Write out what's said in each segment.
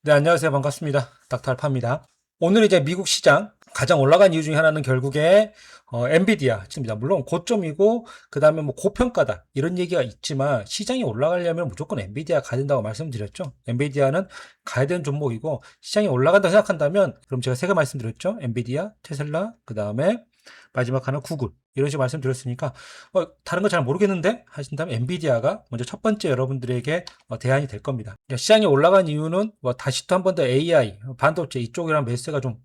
네, 안녕하세요. 반갑습니다. 닥터 알파입니다. 오늘 이제 미국 시장 가장 올라간 이유 중에 하나는 결국에 엔비디아입니다. 물론 고점이고 그다음에 뭐 고평가다 이런 얘기가 있지만 시장이 올라가려면 무조건 엔비디아 가야 된다고 말씀드렸죠. 엔비디아는 가야 되는 종목이고 시장이 올라간다 생각한다면 그럼 제가 세 개 말씀드렸죠. 엔비디아, 테슬라, 그다음에 마지막 하나 구글 이런 식으로 말씀드렸으니까 다른 거 잘 모르겠는데 하신다면 엔비디아가 먼저 첫 번째 여러분들에게 대안이 될 겁니다. 시장이 올라간 이유는 다시 또 한 번 더 AI, 반도체 이쪽이랑 매수세가 좀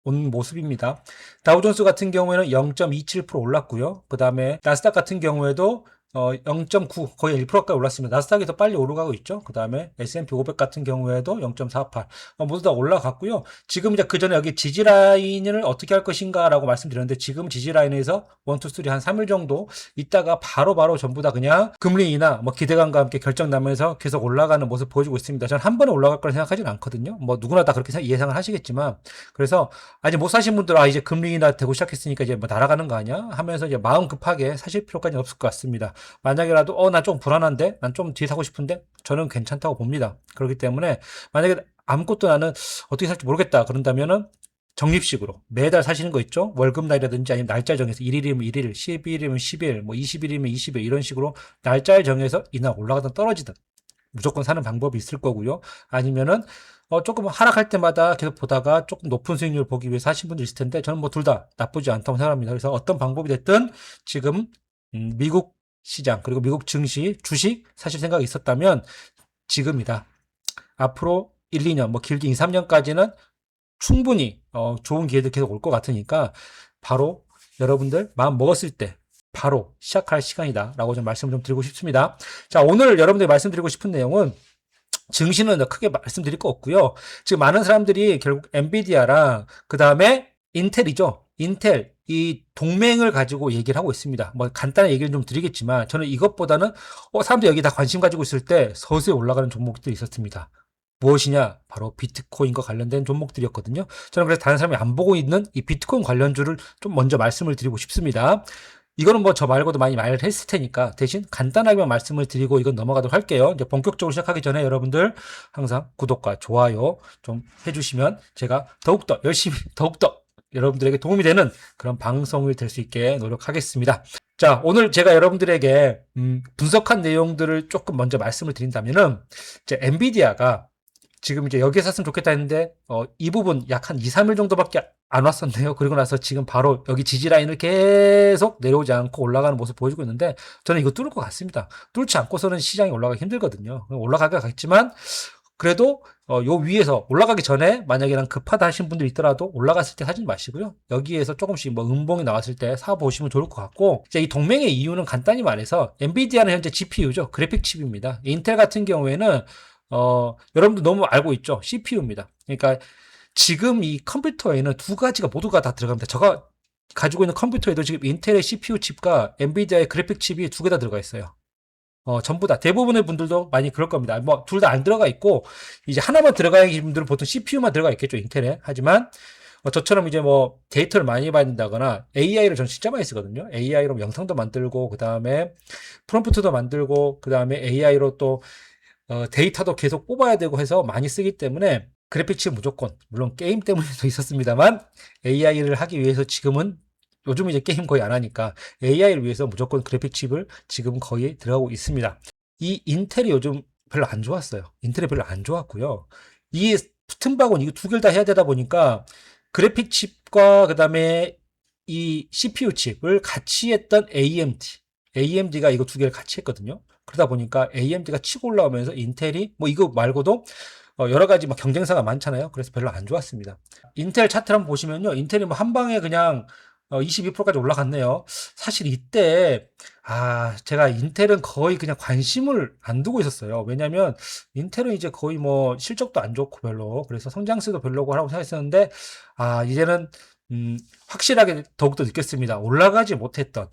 온 모습입니다. 다우존스 같은 경우에는 0.27% 올랐고요. 그 다음에 나스닥 같은 경우에도 0.9 거의 1%까지 올랐습니다. 나스닥이 더 빨리 오르가고 있죠. 그 다음에 S&P 500 같은 경우에도 0.48 모두 다 올라갔고요. 지금 이제 그 전에 여기 지지 라인을 어떻게 할 것인가라고 말씀드렸는데 지금 지지 라인에서 1, 2, 3 한 3일 정도 있다가 바로 전부 다 그냥 금리 인하 뭐 기대감과 함께 결정 나면서 계속 올라가는 모습 보여주고 있습니다. 저는 한 번에 올라갈 거라 생각하지는 않거든요. 뭐 누구나 다 그렇게 예상을 하시겠지만 그래서 아직 못 사신 분들 이제 금리 인하 되고 시작했으니까 이제 뭐 날아가는 거 아니야 하면서 이제 마음 급하게 사실 필요까지는 없을 것 같습니다. 만약에라도 나 좀 불안한데 난 좀 뒤에 사고 싶은데 저는 괜찮다고 봅니다. 그렇기 때문에 만약에 아무것도 나는 어떻게 살지 모르겠다 그런다면은 적립식으로 매달 사시는 거 있죠? 월급날이라든지 아니면 날짜 정해서 1일이면 1일, 10일이면 10일, 뭐 20일이면 20일 이런 식으로 날짜를 정해서 이날 올라가든 떨어지든 무조건 사는 방법이 있을 거고요. 아니면은 조금 하락할 때마다 계속 보다가 조금 높은 수익률을 보기 위해서 하신 분들 있을 텐데 저는 뭐 둘 다 나쁘지 않다고 생각합니다. 그래서 어떤 방법이 됐든 지금 미국 시장 그리고 미국 증시 주식 사실 생각이 있었다면 지금이다. 앞으로 1, 2년 뭐 길게 2, 3년까지는 충분히 좋은 기회들 계속 올 것 같으니까 바로 여러분들 마음 먹었을 때 바로 시작할 시간이다 라고 좀 말씀을 좀 드리고 싶습니다. 자, 오늘 여러분들이 말씀드리고 싶은 내용은 증시는 크게 말씀드릴 거 없고요. 지금 많은 사람들이 결국 엔비디아랑 그 다음에 인텔이죠. 인텔 이 동맹을 가지고 얘기를 하고 있습니다. 뭐 간단한 얘기를 좀 드리겠지만 저는 이것보다는 사람들이 여기 다 관심 가지고 있을 때 서서히 올라가는 종목들이 있었습니다. 무엇이냐? 바로 비트코인과 관련된 종목들이었거든요. 저는 그래서 다른 사람이 안 보고 있는 이 비트코인 관련주를 좀 먼저 말씀을 드리고 싶습니다. 이거는 뭐 저 말고도 많이 말을 했을 테니까 대신 간단하게만 말씀을 드리고 이건 넘어가도록 할게요. 이제 본격적으로 시작하기 전에 여러분들 항상 구독과 좋아요 좀 해주시면 제가 더욱더 열심히 더욱더 여러분들에게 도움이 되는 그런 방송이 될 수 있게 노력하겠습니다. 자, 오늘 제가 여러분들에게 분석한 내용들을 조금 먼저 말씀을 드린다면은 이제 엔비디아가 지금 이제 여기에 샀으면 좋겠다 했는데 이 부분 약 한 2, 3일 정도밖에 안 왔었네요. 그리고 나서 지금 바로 여기 지지 라인을 계속 내려오지 않고 올라가는 모습 보여주고 있는데 저는 이거 뚫을 것 같습니다. 뚫지 않고서는 시장이 올라가기 힘들거든요. 올라가겠지만 그래도 요 위에서 올라가기 전에 만약에 난 급하다 하신 분들 있더라도 올라갔을 때 사지 마시고요. 여기에서 조금씩 뭐 음봉이 나왔을 때 사 보시면 좋을 것 같고 이제 이 동맹의 이유는 간단히 말해서 엔비디아는 현재 GPU죠. 그래픽 칩입니다. 인텔 같은 경우에는 여러분도 너무 알고 있죠. CPU입니다. 그러니까 지금 이 컴퓨터에는 두 가지가 모두가 다 들어갑니다. 제가 가지고 있는 컴퓨터에도 지금 인텔의 CPU 칩과 엔비디아의 그래픽 칩이 두 개 다 들어가 있어요. 전부 다 대부분의 분들도 많이 그럴 겁니다. 뭐 둘 다 안 들어가 있고 이제 하나만 들어가 있는 분들은 보통 CPU만 들어가 있겠죠, 인텔에. 하지만 저처럼 이제 뭐 데이터를 많이 봐야 된다거나 AI를 전 진짜 많이 쓰거든요. AI로 영상도 만들고 그다음에 프롬프트도 만들고 그다음에 AI로 또 데이터도 계속 뽑아야 되고 해서 많이 쓰기 때문에 그래픽칩 무조건 물론 게임 때문에도 있었습니다만 AI를 하기 위해서 지금은 요즘 이제 게임 거의 안 하니까 AI를 위해서 무조건 그래픽칩을 지금 거의 들어가고 있습니다. 이 인텔이 요즘 별로 안 좋았어요. 인텔이 별로 안 좋았고요. 이 틈바구니 이거 두 개를 다 해야 되다 보니까 그래픽칩과 그다음에 이 CPU 칩을 같이 했던 AMD가 이거 두 개를 같이 했거든요. 그러다 보니까 AMD가 치고 올라오면서 인텔이 뭐 이거 말고도 여러 가지 막 경쟁사가 많잖아요. 그래서 별로 안 좋았습니다. 인텔 차트를 한번 보시면요. 인텔이 뭐 한 방에 그냥 22%까지 올라갔네요. 사실 이때 제가 인텔은 거의 그냥 관심을 안 두고 있었어요. 왜냐면 인텔은 이제 거의 뭐 실적도 안 좋고 별로 그래서 성장세도 별로고 하라고 생각했었는데 이제는 확실하게 더욱더 느꼈습니다. 올라가지 못했던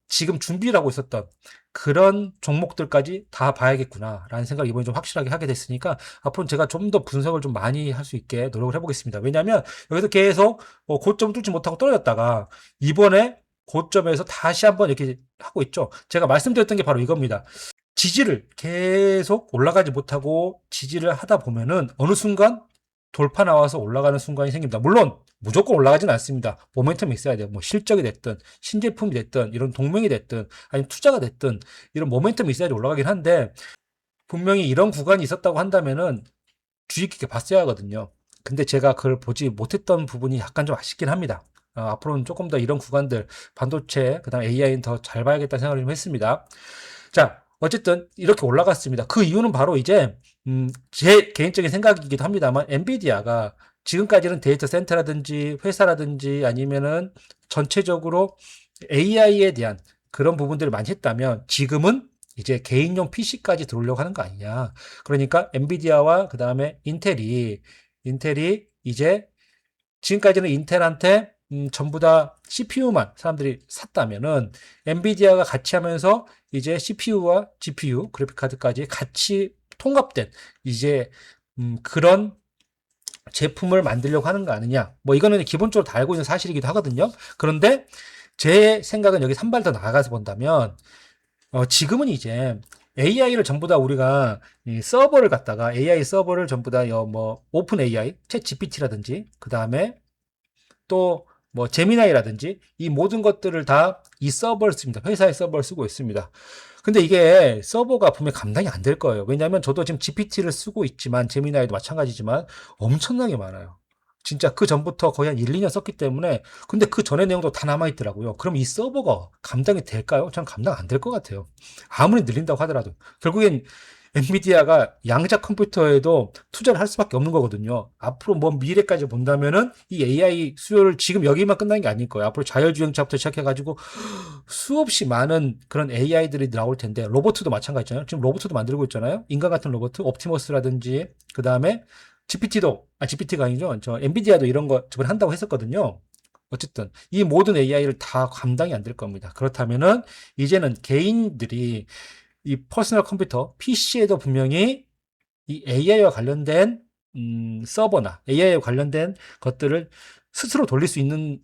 지금 준비를 하고 있었던 그런 종목들까지 다 봐야겠구나라는 생각을 이번에 좀 확실하게 하게 됐으니까 앞으로는 제가 좀 더 분석을 좀 많이 할 수 있게 노력을 해보겠습니다. 왜냐하면 여기서 계속 고점 뚫지 못하고 떨어졌다가 이번에 고점에서 다시 한번 이렇게 하고 있죠. 제가 말씀드렸던 게 바로 이겁니다. 지지를 계속 올라가지 못하고 지지를 하다 보면은 어느 순간 돌파 나와서 올라가는 순간이 생깁니다. 물론 무조건 올라가진 않습니다. 모멘텀이 있어야 돼요. 뭐 실적이 됐든 신제품이 됐든 이런 동맹이 됐든 아니면 투자가 됐든 이런 모멘텀이 있어야지 올라가긴 한데 분명히 이런 구간이 있었다고 한다면은 주의 깊게 봤어야 하거든요. 근데 제가 그걸 보지 못했던 부분이 약간 좀 아쉽긴 합니다. 앞으로는 조금 더 이런 구간들 반도체 그다음 AI는 더 잘 봐야겠다는 생각을 좀 했습니다. 자, 어쨌든 이렇게 올라갔습니다. 그 이유는 바로 이제 제 개인적인 생각이기도 합니다만 엔비디아가 지금까지는 데이터 센터라든지 회사라든지 아니면은 전체적으로 AI에 대한 그런 부분들을 많이 했다면 지금은 이제 개인용 PC까지 들어오려고 하는 거 아니냐. 그러니까 엔비디아와 그다음에 인텔이 이제 지금까지는 인텔한테 전부 다 CPU만 사람들이 샀다면은 엔비디아가 같이 하면서 이제 CPU와 GPU 그래픽 카드까지 같이 통합된 이제 그런 제품을 만들려고 하는 거 아니냐. 뭐 이거는 기본적으로 다 알고 있는 사실이기도 하거든요. 그런데 제 생각은 여기 한 발 더 나아가서 본다면 지금은 이제 AI를 전부 다 우리가 이 서버를 갖다가 AI 서버를 전부 다 뭐 오픈 AI, 챗 GPT라든지 그 다음에 또 뭐 제미나이라든지 이 모든 것들을 다 이 서버를 씁니다. 회사의 서버를 쓰고 있습니다. 근데 이게 서버가 분명히 감당이 안 될 거예요. 왜냐하면 저도 지금 GPT를 쓰고 있지만 제미나이도 마찬가지지만 엄청나게 많아요. 진짜 그 전부터 거의 한 1, 2년 썼기 때문에 근데 그 전의 내용도 다 남아 있더라고요. 그럼 이 서버가 감당이 될까요? 저는 감당 안 될 것 같아요. 아무리 늘린다고 하더라도 결국엔 엔비디아가 양자 컴퓨터에도 투자를 할 수밖에 없는 거거든요. 앞으로 뭐 미래까지 본다면은 이 AI 수요를 지금 여기만 끝나는 게 아닐 거예요. 앞으로 자율주행차부터 시작해가지고 수없이 많은 그런 AI들이 나올 텐데 로봇도 마찬가지잖아요. 지금 로봇도 만들고 있잖아요. 인간 같은 로봇, 옵티머스라든지 그 다음에 GPT가 아니죠. 저 엔비디아도 이런 거 저번에 한다고 했었거든요. 어쨌든 이 모든 AI를 다 감당이 안 될 겁니다. 그렇다면은 이제는 개인들이 이 퍼스널 컴퓨터 PC에도 분명히 이 AI와 관련된 서버나 AI와 관련된 것들을 스스로 돌릴 수 있는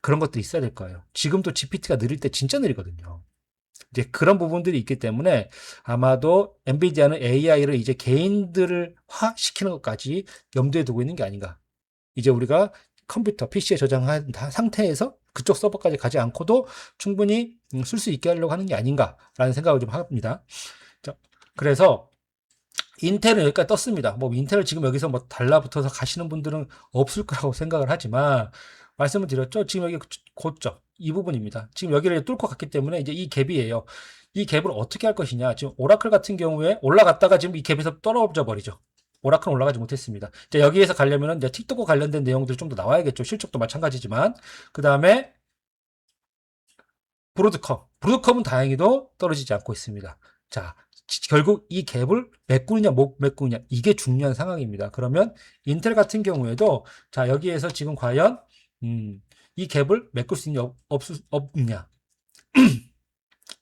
그런 것들이 있어야 될 거예요. 지금도 GPT가 느릴 때 진짜 느리거든요. 이제 그런 부분들이 있기 때문에 아마도 엔비디아는 AI를 이제 개인들을 화시키는 것까지 염두에 두고 있는 게 아닌가. 이제 우리가 컴퓨터, PC에 저장한 상태에서 그쪽 서버까지 가지 않고도 충분히 쓸 수 있게 하려고 하는 게 아닌가라는 생각을 좀 합니다. 자, 그래서 인텔은 여기까지 떴습니다. 뭐 인텔을 지금 여기서 뭐 달라붙어서 가시는 분들은 없을 거라고 생각을 하지만 말씀을 드렸죠. 지금 여기 고점 이 부분입니다. 지금 여기를 뚫고 갔기 때문에 이제 이 갭이에요. 이 갭을 어떻게 할 것이냐. 지금 오라클 같은 경우에 올라갔다가 지금 이 갭에서 떨어져 버리죠. 오라클은 올라가지 못했습니다. 이제 여기에서 가려면은 이제 틱톡과 관련된 내용들이 좀 더 나와야겠죠. 실적도 마찬가지지만 그 다음에 브로드컴은 다행히도 떨어지지 않고 있습니다. 자, 결국 이 갭을 메꾸느냐 못 메꾸느냐 이게 중요한 상황입니다. 그러면 인텔 같은 경우에도 자 여기에서 지금 과연 이 갭을 메꿀 수 있냐 없느냐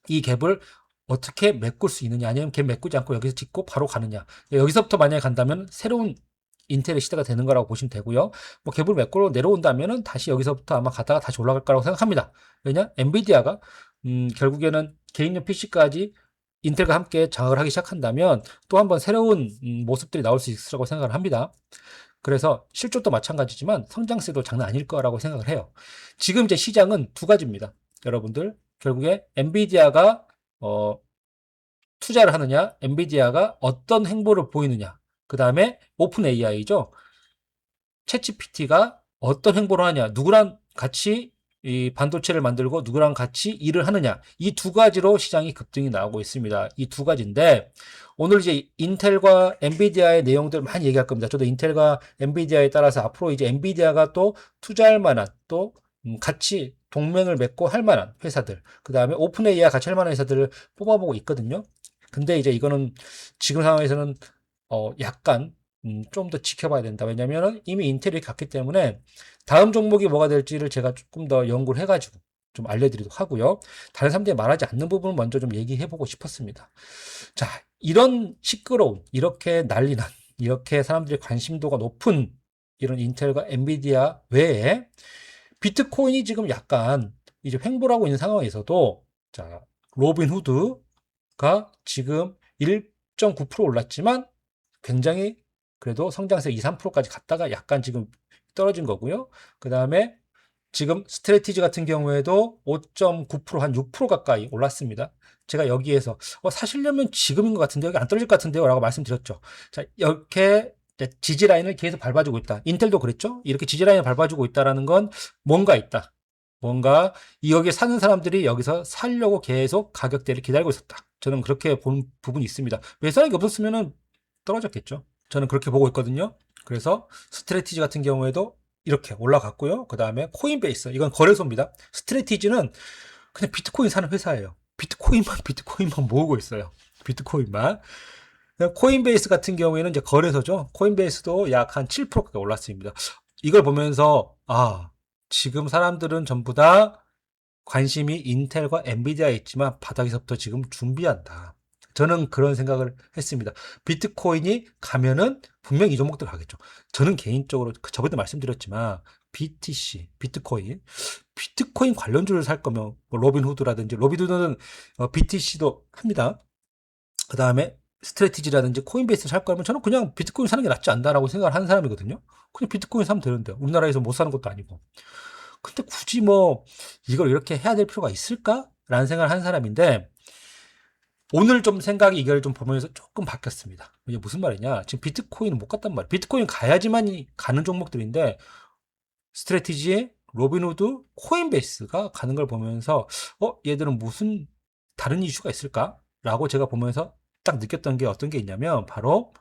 이 갭을 어떻게 메꿀 수 있느냐 아니면 갭 메꾸지 않고 여기서 찍고 바로 가느냐 여기서부터 만약에 간다면 새로운 인텔의 시대가 되는 거라고 보시면 되고요. 뭐 갭을 메꾸러 내려온다면은 다시 여기서부터 아마 가다가 다시 올라갈 거라고 생각합니다. 왜냐? 엔비디아가 결국에는 개인용 PC까지 인텔과 함께 장악을 하기 시작한다면 또 한번 새로운 모습들이 나올 수 있을 거라고 생각을 합니다. 그래서 실적도 마찬가지지만 성장세도 장난 아닐 거라고 생각을 해요. 지금 이제 시장은 두 가지입니다. 여러분들 결국에 엔비디아가 투자를 하느냐, 엔비디아가 어떤 행보를 보이느냐, 그 다음에 오픈 AI죠. 챗GPT가 어떤 행보를 하냐, 누구랑 같이 이 반도체를 만들고 누구랑 같이 일을 하느냐, 이 두 가지로 시장이 급등이 나오고 있습니다. 이 두 가지인데 오늘 이제 인텔과 엔비디아의 내용들 많이 얘기할 겁니다. 저도 인텔과 엔비디아에 따라서 앞으로 이제 엔비디아가 또 투자할 만한 또 같이 동맹을 맺고 할 만한 회사들, 그 다음에 오픈 AI와 같이 할 만한 회사들을 뽑아보고 있거든요. 근데 이제 이거는 지금 상황에서는 약간 좀 더 지켜봐야 된다. 왜냐면은 이미 인텔이 갔기 때문에 다음 종목이 뭐가 될지를 제가 조금 더 연구를 해가지고 좀 알려드리도록 하고요. 다른 사람들이 말하지 않는 부분을 먼저 좀 얘기해보고 싶었습니다. 자, 이런 시끄러운, 이렇게 난리난, 이렇게 사람들의 관심도가 높은 이런 인텔과 엔비디아 외에 비트코인이 지금 약간 이제 횡보하고 있는 상황에서도 자, 로빈후드 지금 1.9% 올랐지만 굉장히 그래도 성장세 2, 3%까지 갔다가 약간 지금 떨어진 거고요. 그 다음에 지금 스트래티지 같은 경우에도 5.9% 한 6% 가까이 올랐습니다. 제가 여기에서 사시려면 지금인 것 같은데 여기 안 떨어질 것 같은데요 라고 말씀드렸죠. 자, 이렇게 지지 라인을 계속 밟아주고 있다. 인텔도 그랬죠. 이렇게 지지 라인을 밟아주고 있다는 건 뭔가 있다. 뭔가 여기 사는 사람들이 여기서 살려고 계속 가격대를 기다리고 있었다. 저는 그렇게 본 부분이 있습니다. 매수하는 게 없었으면 떨어졌겠죠. 저는 그렇게 보고 있거든요. 그래서 스트래티지 같은 경우에도 이렇게 올라갔고요. 그 다음에 코인베이스, 이건 거래소입니다. 스트래티지는 그냥 비트코인 사는 회사예요. 비트코인만 모으고 있어요. 비트코인만. 코인베이스 같은 경우에는 이제 거래소죠. 코인베이스도 약 한 7%까지 올랐습니다. 이걸 보면서 지금 사람들은 전부 다 관심이 인텔과 엔비디아에 있지만 바닥에서부터 지금 준비한다. 저는 그런 생각을 했습니다. 비트코인이 가면은 분명히 이 종목들 가겠죠. 저는 개인적으로 저번에 말씀드렸지만 BTC, 비트코인 관련주를 살 거면 뭐 로빈후드라든지 로빈후드는 BTC도 합니다. 그 다음에 스트래티지라든지 코인베이스를 살 거면 저는 그냥 비트코인 사는 게 낫지 않나라고 생각을 하는 사람이거든요. 그냥 비트코인 사면 되는데 우리나라에서 못 사는 것도 아니고. 근데 굳이 뭐 이걸 이렇게 해야 될 필요가 있을까라는 생각을 한 사람인데 오늘 좀 생각이 이걸 좀 보면서 조금 바뀌었습니다. 이게 무슨 말이냐? 지금 비트코인은 못 갔단 말이야. 비트코인 가야지만 가는 종목들인데 스트래티지, 로빈후드, 코인베이스가 가는 걸 보면서 얘들은 무슨 다른 이슈가 있을까라고 제가 보면서 딱 느꼈던 게 어떤 게 있냐면 바로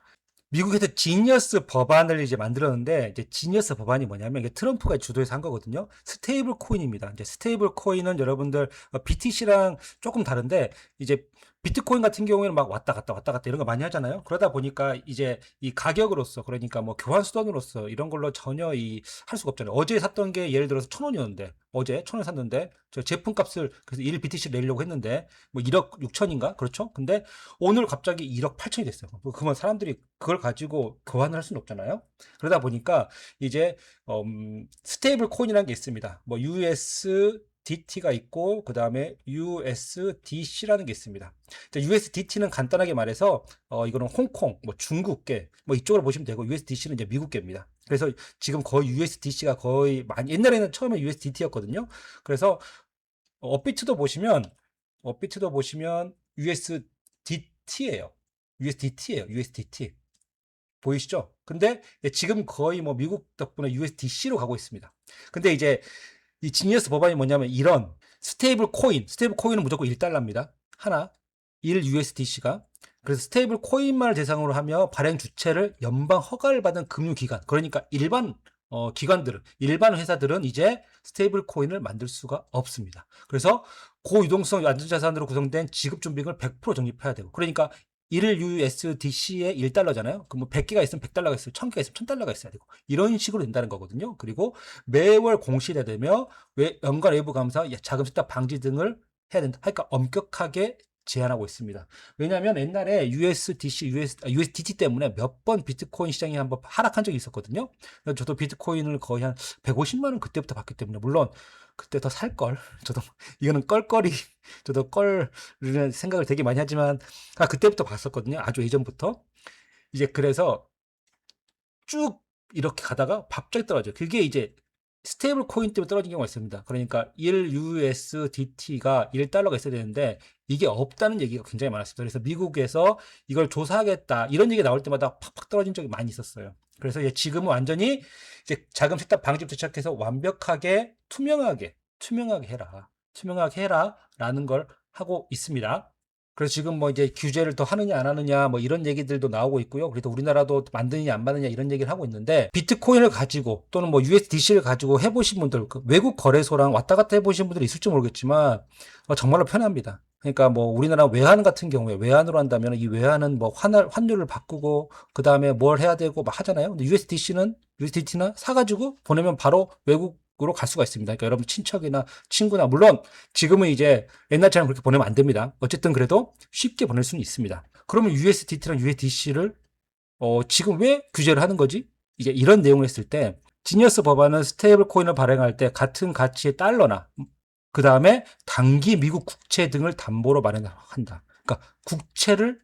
미국에서 지니어스 법안을 이제 만들었는데 이제 지니어스 법안이 뭐냐면 이게 트럼프가 주도해서 한 거거든요. 스테이블 코인입니다. 이제 스테이블 코인은 여러분들 BTC랑 조금 다른데 이제 비트코인 같은 경우에는 막 왔다 갔다 이런 거 많이 하잖아요. 그러다 보니까 이제 이 가격으로서 그러니까 뭐 교환 수단으로서 이런 걸로 전혀 할 수가 없잖아요. 어제 샀던 게 예를 들어서 1,000원이었는데 어제 1,000원 샀는데 저 제품 값을 그래서 1 BTC를 내려고 했는데 뭐 1억 6천인가 그렇죠? 근데 오늘 갑자기 1억 8천이 됐어요. 그러면 사람들이 그걸 가지고 교환을 할 수는 없잖아요. 그러다 보니까 이제 스테이블 코인이라는 게 있습니다. 뭐 USDT가 있고 그 다음에 USDC라는 게 있습니다. USDT는 간단하게 말해서 이거는 홍콩, 뭐 중국계, 뭐 이쪽으로 보시면 되고 USDC는 이제 미국계입니다. 그래서 지금 거의 USDC가 거의 많이 옛날에는 처음에 USDT였거든요. 그래서 업비트도 보시면 USDT예요. USDT. 보이시죠? 근데 지금 거의 뭐 미국 덕분에 USDC로 가고 있습니다. 근데 이제 이 지니어스 법안이 뭐냐면 이런 스테이블 코인은 무조건 1달러입니다. 하나, 1 USDC가. 그래서 스테이블 코인만을 대상으로 하며 발행 주체를 연방 허가를 받은 금융기관, 그러니까 일반 기관들은, 일반 회사들은 이제 스테이블 코인을 만들 수가 없습니다. 그래서 고유동성 안전자산으로 구성된 지급준비금을 100% 적립해야 되고, 그러니까 1 USDC에 1달러잖아요. 그럼 뭐 100개가 있으면 100달러가 있어요. 1000개가 있으면 1000달러가 있어야 되고. 이런 식으로 된다는 거거든요. 그리고 매월 공시되며 연간 외부 감사, 자금 세탁 방지 등을 해야 된다. 그러니까 엄격하게 제한하고 있습니다. 왜냐하면 옛날에 USDT 때문에 몇 번 비트코인 시장이 한번 하락한 적이 있었거든요. 저도 비트코인을 거의 한 150만 원 그때부터 봤기 때문에 물론 그때 더 살 걸. 저도 이거는 껄껄이 저도 껄을 생각을 되게 많이 하지만 그때부터 봤었거든요. 아주 예전부터. 이제 그래서 쭉 이렇게 가다가 갑자기 떨어져요. 그게 이제 스테이블 코인 때문에 떨어진 경우가 있습니다. 그러니까 1 USDT가 1달러가 있어야 되는데 이게 없다는 얘기가 굉장히 많았습니다. 그래서 미국에서 이걸 조사하겠다 이런 얘기가 나올 때마다 팍팍 떨어진 적이 많이 있었어요. 그래서 지금은 완전히 이제 자금 세탁 방지부터 시작해서 완벽하게 투명하게 해라라는 걸 하고 있습니다. 그래서 지금 뭐 이제 규제를 더 하느냐 안 하느냐 뭐 이런 얘기들도 나오고 있고요. 그래도 우리나라도 만드느냐 안 만드느냐 이런 얘기를 하고 있는데 비트코인을 가지고 또는 뭐 USDC를 가지고 해보신 분들, 외국 거래소랑 왔다 갔다 해보신 분들이 있을지 모르겠지만 정말로 편합니다. 그러니까 뭐 우리나라 외환 같은 경우에 외환으로 한다면 이 외환은 뭐 환율을 바꾸고 그 다음에 뭘 해야 되고 막 하잖아요. 근데 USDT나 사가지고 보내면 바로 외국으로 갈 수가 있습니다. 그러니까 여러분 친척이나 친구나 물론 지금은 이제 옛날처럼 그렇게 보내면 안 됩니다. 어쨌든 그래도 쉽게 보낼 수는 있습니다. 그러면 USDT랑 USDC를 지금 왜 규제를 하는 거지? 이제 이런 내용을 했을 때 지니어스 법안은 스테이블 코인을 발행할 때 같은 가치의 달러나 그 다음에 단기 미국 국채 등을 담보로 마련한다. 그러니까 국채를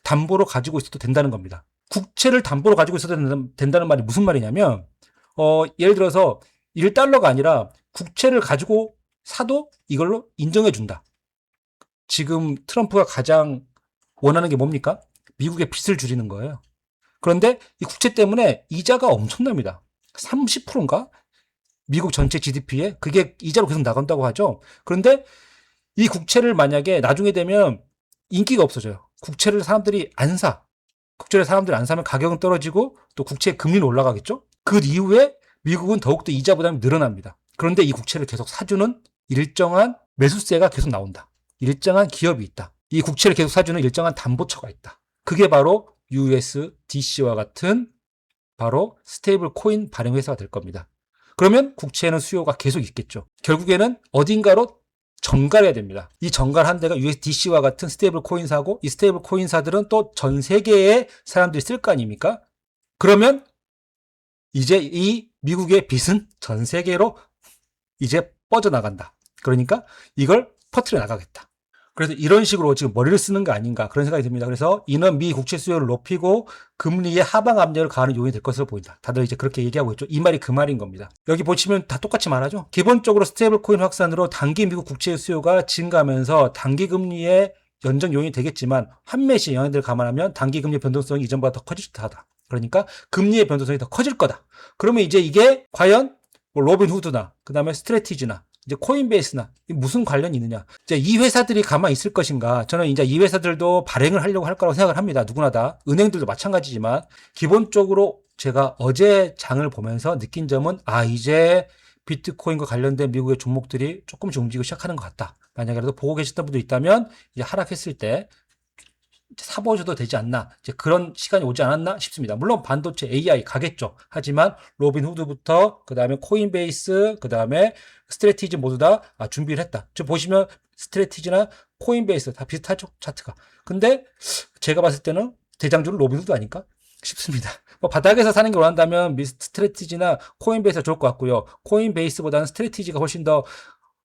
담보로 가지고 있어도 된다는 겁니다. 국채를 담보로 가지고 있어도 된다는 말이 무슨 말이냐면 예를 들어서 1달러가 아니라 국채를 가지고 사도 이걸로 인정해 준다. 지금 트럼프가 가장 원하는 게 뭡니까? 미국의 빚을 줄이는 거예요. 그런데 이 국채 때문에 이자가 엄청납니다. 30%인가? 미국 전체 GDP에 그게 이자로 계속 나간다고 하죠. 그런데 이 국채를 만약에 나중에 되면 인기가 없어져요. 국채를 사람들이 안 사. 국채를 사람들이 안 사면 가격은 떨어지고 또 국채의 금리는 올라가겠죠. 그 이후에 미국은 더욱더 이자 부담이 늘어납니다. 그런데 이 국채를 계속 사주는 일정한 매수세가 계속 나온다. 일정한 기업이 있다. 이 국채를 계속 사주는 일정한 담보처가 있다. 그게 바로 USDC와 같은 바로 스테이블 코인 발행 회사가 될 겁니다. 그러면 국채에는 수요가 계속 있겠죠. 결국에는 어딘가로 전갈해야 됩니다. 이 전갈한 데가 USDC와 같은 스테이블 코인사고 이 스테이블 코인사들은 또 전 세계의 사람들이 쓸 거 아닙니까? 그러면 이제 이 미국의 빚은 전 세계로 이제 뻗어나간다. 그러니까 이걸 퍼뜨려 나가겠다. 그래서 이런 식으로 지금 머리를 쓰는 거 아닌가 그런 생각이 듭니다. 그래서 이는 미 국채 수요를 높이고 금리의 하방 압력을 가하는 요인이 될 것으로 보인다. 다들 이제 그렇게 얘기하고 있죠. 이 말이 그 말인 겁니다. 여기 보시면 다 똑같이 말하죠. 기본적으로 스테이블 코인 확산으로 단기 미국 국채 수요가 증가하면서 단기 금리의 연정 요인이 되겠지만 환매시 영향들을 감안하면 단기 금리 변동성이 이전보다 더 커질 듯하다. 그러니까 금리의 변동성이 더 커질 거다. 그러면 이제 이게 과연 뭐 로빈 후드나 그다음에 스트래티지나 이제 코인베이스나 무슨 관련이 있느냐. 이제 이 회사들이 가만히 있을 것인가. 저는 이제 이 회사들도 발행을 하려고 할 거라고 생각을 합니다. 누구나 다. 은행들도 마찬가지지만 기본적으로 제가 어제 장을 보면서 느낀 점은 이제 비트코인과 관련된 미국의 종목들이 조금씩 움직이기 시작하는 것 같다. 만약에라도 보고 계셨던 분도 있다면 이제 하락했을 때 사보셔도 되지 않나 이제 그런 시간이 오지 않았나 싶습니다. 물론 반도체 AI 가겠죠. 하지만 로빈 후드부터 그 다음에 코인베이스 그 다음에 스트래티지 모두 다 준비를 했다. 지금 보시면 스트래티지나 코인베이스 다 비슷하죠 차트가. 근데 제가 봤을 때는 대장주는 로빈 후드 아닐까 싶습니다. 뭐 바닥에서 사는 게 원한다면 스트래티지나 코인베이스가 좋을 것 같고요. 코인베이스보다는 스트래티지가 훨씬 더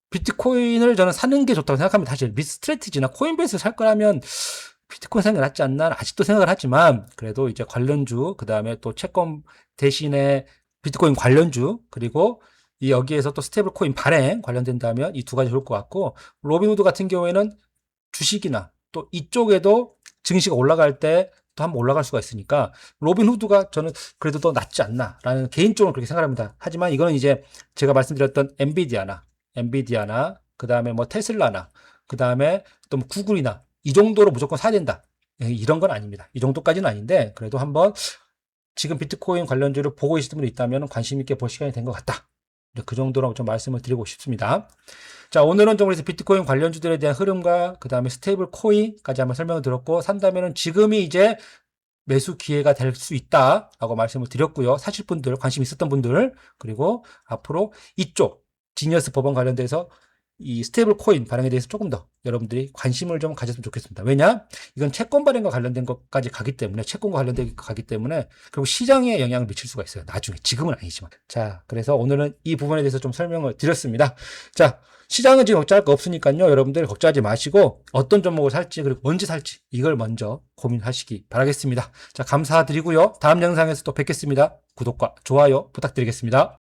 비트코인을 저는 사는 게 좋다고 생각합니다. 사실 스트래티지나 코인베이스 살 거라면 비트코인 생각이 낫지 않나 아직도 생각을 하지만 그래도 이제 관련주 그 다음에 또 채권 대신에 비트코인 관련주 그리고 이 여기에서 또 스테이블 코인 발행 관련된다면 이 두 가지 좋을 것 같고 로빈후드 같은 경우에는 주식이나 또 이쪽에도 증시가 올라갈 때 또 한번 올라갈 수가 있으니까 로빈후드가 저는 그래도 더 낫지 않나라는 개인적으로 그렇게 생각합니다. 하지만 이거는 이제 제가 말씀드렸던 엔비디아나 그 다음에 뭐 테슬라나 그 다음에 또 뭐 구글이나 이 정도로 무조건 사야 된다. 이런 건 아닙니다. 이 정도까지는 아닌데 그래도 한번 지금 비트코인 관련주를 보고 계시는 분이 있다면 관심 있게 볼 시간이 된 것 같다. 그 정도로 좀 말씀을 드리고 싶습니다. 자, 오늘은 좀 그래서 비트코인 관련주들에 대한 흐름과 그 다음에 스테이블 코인까지 한번 설명을 드렸고 산다면은 지금이 이제 매수 기회가 될 수 있다라고 말씀을 드렸고요. 사실 분들, 관심 있었던 분들 그리고 앞으로 이쪽 지니어스 법원 관련돼서 이 스테이블 코인 발행에 대해서 조금 더 여러분들이 관심을 좀 가졌으면 좋겠습니다. 왜냐? 이건 채권 발행과 관련된 것까지 가기 때문에 채권과 관련된 가기 때문에 그리고 시장에 영향을 미칠 수가 있어요. 나중에 지금은 아니지만. 자, 그래서 오늘은 이 부분에 대해서 좀 설명을 드렸습니다. 자, 시장은 지금 걱정할 거 없으니까요. 여러분들 걱정하지 마시고 어떤 종목을 살지 그리고 언제 살지 이걸 먼저 고민하시기 바라겠습니다. 자, 감사드리고요. 다음 영상에서 또 뵙겠습니다. 구독과 좋아요 부탁드리겠습니다.